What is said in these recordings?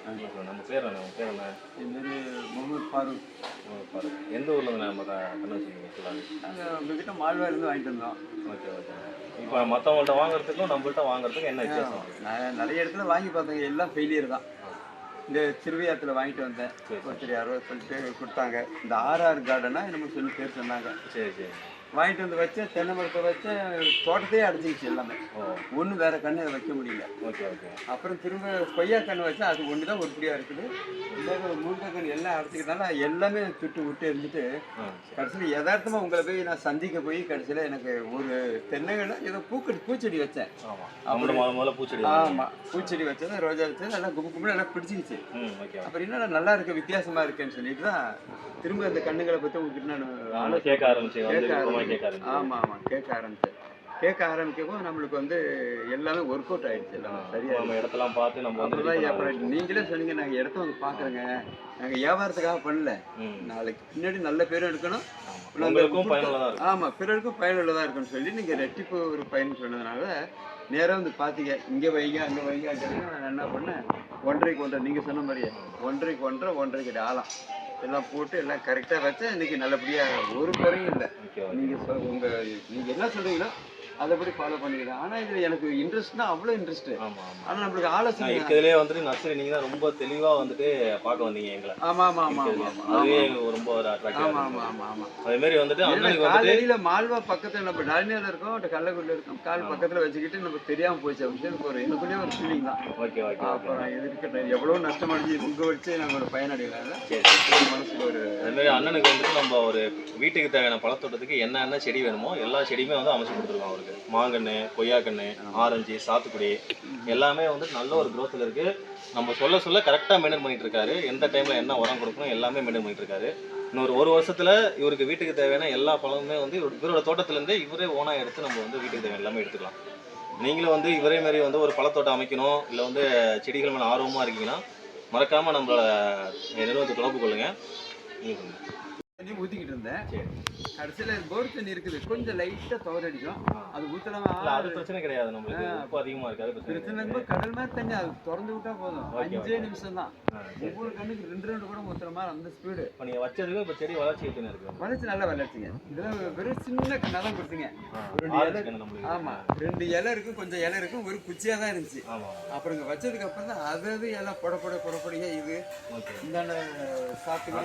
நம்ம பேர் என்ன? உங்கள் பேர் என்ன? என் பேர் முகமது ஃபாரூக். முகமது ஃபாரூக். எந்த ஊர்லேருந்து நம்ம கண்ணு வச்சுருக்கீங்க ஃபுல்லாக? நாங்கள் உங்ககிட்ட மால்வாயிலேருந்து வாங்கிட்டு வந்தோம். Okay okay. இப்போ மற்றவங்கள்ட்ட வாங்குறதுக்கும் நம்மள்ட்ட வாங்குறதுக்கும் என்ன வித்தியாசம்? நான் நிறைய இடத்துல வாங்கி பார்த்தேங்க, எல்லாம் ஃபெயிலியர் தான். இந்த திருவையாத்தில் வாங்கிட்டு வந்தேன். ஒருத்தர் யாரோ சொல்லிட்டு கொடுத்தாங்க. இந்த ஆர்ஆர் கார்டனா நம்ம சொல்லி பேர் சொன்னாங்க. சரி சரி. வாங்கிட்டு வந்து வச்சேன், தென்னை மரத்தை வச்சேன், தோட்டத்தையே அடைச்சிக்கிச்சு எல்லாமே. ஒன்றும் வேறு கன்று வைக்க முடியல. Okay okay. அப்புறம் திரும்ப கொய்யா கன்று வச்சா அது ஒன்று தான் உருப்படியாக இருக்குது. இந்த முருங்கை கன்று எல்லாம் அடைச்சிக்கிறதுனால எல்லாமே துட்டு விட்டு இருந்துட்டு கடைசியில் யதார்த்தமாக உங்களை போய் நான் சந்திக்க போய் கடைசியில் எனக்கு ஒரு தென்னைகளை ஏதோ பூச்செடி வச்சேன். பூச்செடி. ஆமாம், பூச்செடி வச்சது, ரோஜா வச்சது, எல்லாம் கும்பு எல்லாம் பிடிச்சிக்கிச்சு. அப்புறம் என்னடா நல்லா இருக்கு, வித்தியாசமாக இருக்குன்னு சொல்லிட்டு தான் திரும்ப அந்த கண்ணுகளை பற்றி உங்ககிட்ட நான் கேட்க ஆரம்பிச்சேன். ஆமாம் ஆமாம், கேட்க ஆரம்பித்தேன். கேட்க ஆரம்பிக்கவும் நம்மளுக்கு வந்து எல்லாமே ஒர்க் அவுட் ஆகிடுச்சு. எல்லாமே சரியாக நம்ம இடத்தெல்லாம் பார்த்து நம்ம வந்து அப்புறம் நீங்களே சொன்னீங்க, நாங்கள் இடத்த வந்து பார்க்குறேங்க, நாங்கள் வியாபாரத்துக்காக பண்ணல, நாளைக்கு பின்னாடி நல்ல பேரும் எடுக்கணும், ஆமாம் பிறருக்கும் பயனுள்ளதாக இருக்குன்னு சொல்லி நீங்கள் ரெட்டிப்பு ஒரு பயன் சொன்னதுனால நேராக வந்து பார்த்தீங்க. இங்கே வைங்க அங்கே வைங்க அப்படின்னா நான் என்ன பண்ணேன், 1.5க்கு 1.5 நீங்கள் சொன்ன மாதிரியே 1.5க்கு 1.5 1.5 ஆழம் எல்லாம் போட்டு எல்லாம் கரெக்டாக வச்சா இன்றைக்கி நல்லபடியாக ஒரு குறையும் இல்லை. நீங்கள் என்ன சொல்கிறீங்களோ அதைப்படி ஃபாலோ பண்ணிக்கிறேன். ஆனால் இதில் எனக்கு இன்ட்ரெஸ்ட்னா அவ்வளோ இன்ட்ரெஸ்ட்டு. ஆனால் நம்மளுக்கு ஆலோசனை இருக்கிறதுலே வந்துட்டு நர்சரி நீங்கள் தான் ரொம்ப தெளிவாக வந்துட்டு பார்க்க வந்தீங்க எங்களை. ஆமாம் ஆமாம் ஆமாம் ஆமாம், அதுவே எங்களுக்கு ரொம்ப ஒரு அட்ராக்டிவ். ஆமாம் ஆமாம் ஆமாம் ஆமாம். அதேமாரி வந்துட்டு காலையில் மால்வா பக்கத்தில் நம்ம டால்மியாவில் இருக்கோம், கள்ளக்குடியில் இருக்கோம், கால் பக்கத்தில் வச்சுக்கிட்டு நம்ம தெரியாமல் போச்சு அப்படின்னு ஒரு எனக்குள்ளே ஒரு ஃபீலிங் தான். Okay okay. அப்புறம் இது இருக்கட்டும், எவ்வளோ நஷ்டமடைஞ்சு உங்கள் வச்சு நாங்கள் ஒரு பயனடையல. மனசுக்கு ஒரு அதுமாரி அண்ணனுக்கு வந்துட்டு நம்ம ஒரு வீட்டுக்கு தேவையான பழத்தோட்டத்துக்கு என்னென்ன செடி வேணுமோ எல்லா செடியுமே வந்து அமைச்சு கொடுத்துருக்கோம் அவருக்கு. மாங்கன்று, கொய்யாக்கன்று, ஆரஞ்சு, சாத்துக்குடி எல்லாமே வந்து நல்ல ஒரு க்ரோத்தில் இருக்குது. நம்ம சொல்ல சொல்ல கரெக்டாக மெயின்டைன் பண்ணிட்டு இருக்காரு. எந்த டைமில் என்ன உரம் கொடுக்கணும் எல்லாமே மெயின்டைன் பண்ணிட்டு இருக்காரு. இன்னொரு ஒரு வருஷத்தில் இவருக்கு வீட்டுக்கு தேவையான எல்லா பழமுமே வந்து இவரோட தோட்டத்துலேருந்து இவரே ஓனாக எடுத்து நம்ம வந்து வீட்டுக்கு தேவையான எல்லாமே எடுத்துக்கலாம். நீங்களும் வந்து இவரே மாரி வந்து ஒரு பழத்தோட்டம் அமைக்கணும், இல்லை வந்து செடிகள் மேலே ஆர்வமாக இருக்கீங்கன்னா மறக்காமல் நம்மளோட நிறுவனத்தை தொடர்பு கொள்ளுங்கள். தண்ணி ஊற்றிக்கிட்டு இருந்தேன். கடைசியில் போர் தண்ணி இருக்குது, கொஞ்சம் லைட்டாக தவறடிக்கும், அது ஊற்றலாமா? அது பிரச்சனை கிடையாது, நம்மளுக்கு உப்பு அதிகமாக இருக்காது. பிரச்சனை கடல் மாதிரி தண்ணி அது திறந்து விட்டா போதும், 5 நிமிஷம் தான். ஒவ்வொரு கண்ணுக்கு 2 கூட ஊற்றுற மாதிரி அந்த ஸ்பீடு. இப்போ நீங்கள் வச்சதுக்கு இப்போ செடி வளர்ச்சி எத்தனை இருக்குது? வளர்ச்சி நல்லா வளர்ச்சிங்க. இதெல்லாம் வெறும் சின்ன கண்ணாதான் கொடுத்தீங்க. 2 இலை. ஆமாம், 2 இலை இருக்கும், கொஞ்சம் இலை இருக்கும், ஒரு குச்சியாக தான் இருந்துச்சு. அப்புறம் இங்கே வச்சதுக்கு அப்புறம் தான் அது எல்லாம் பொடப்பொடியாக இது இந்தாண்ட சாப்பிட்டு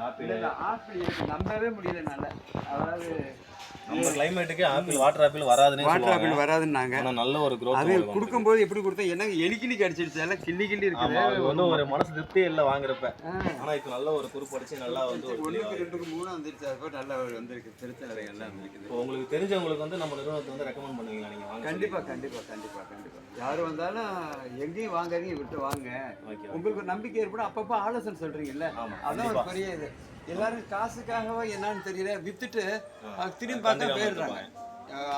ஆப்பிள் எனக்கு நம்பவே முடியல. அதாவது நம்ம கிளைமேட்டுக்கு ஆப்பிள் வாட்டர் ஆப்பிள் வராதுன்னாங்க. நல்ல ஒரு growth. அது கொடுக்கும்போது எப்படி கொடுத்தேன், என்ன எலிக்கிளி கடிச்சிடுச்சு, எல்லாம் கிள்ளி இருக்குது. ஒன்றும் ஒரு மனசு திருப்தியே இல்லை வாங்குறப்ப. ஆனால் இப்போ நல்ல ஒரு குறுப்பு அடிச்சு நல்லா வந்து 1க்கு 2க்கு 3 வந்துருச்சு. அது நல்லா வந்துருக்கு, பிரச்சனை எல்லாம் இருக்குது. இப்போ உங்களுக்கு தெரிஞ்சவங்களுக்கு வந்து நம்ம நிறுவனத்தை வந்து ரெக்கமெண்ட் பண்ணுவீங்களா நீங்கள் வாங்க? கண்டிப்பாக கண்டிப்பாக கண்டிப்பாக கண்டிப்பாக. யார் வந்தாலும் எங்கேயும் வாங்காதீங்க, விட்டு வாங்க. உங்களுக்கு நம்பிக்கை ஏற்படும். அப்பப்போ ஆலோசனை சொல்றீங்கல்ல, அதான் ஒரு பெரிய இது. எல்லாரும் காசுக்காகவோ என்னன்னு தெரியல, வித்துட்டு திரும்பி பார்க்க போயிடுறாங்க.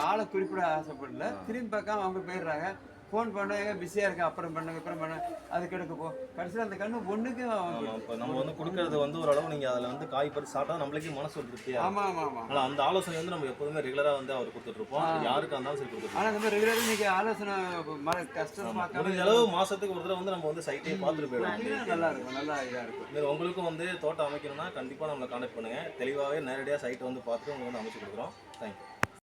ஆளை குறிப்பிட ஆசைப்படல, திரும்பி பார்க்காம அவங்க போயிடுறாங்க. ஃபோன் பண்ணாங்க, பிஸியாக இருக்கேன், அப்புறம் பண்ண அது கிடக்கு போ. கடைசியில் அந்த கண்ணு ஒன்றுக்கு இப்போ நம்ம வந்து கொடுக்கறது வந்து ஓரளவு நீங்கள் அதில் வந்து காய் பறித்து சாப்பிட்டா நம்மளுக்கே மனசு ஒரு திருப்தியாக. ஆமாம் ஆமாம் ஆமாம். ஆனால் அந்த ஆலோசனை வந்து நம்ம எப்போதுமே ரெகுலராக வந்து அவர் கொடுத்துட்ருப்போம், யாருக்காக இருந்தாலும் சரி கொடுத்துருப்போம். ஆனால் நம்ம ரெகுலராக நீங்கள் ஆலோசனை கஷ்டமாக முடிஞ்ச அளவு மாதத்துக்கு ஒரு தடவை வந்து நம்ம வந்து சைட்டே பார்த்துட்டு போயிடுவோம். நல்லா இருக்கும், நல்லா இதாக இருக்கும். இது உங்களுக்கும் வந்து தோட்டம் அமைக்கணும்னா கண்டிப்பாக நம்மளை கான்டாக்ட் பண்ணுங்கள். தெளிவாகவே நேரடியாக சைட்டை வந்து பார்த்துட்டு உங்களுக்கு வந்து அமைச்சு கொடுக்குறோம். தேங்க்யூ.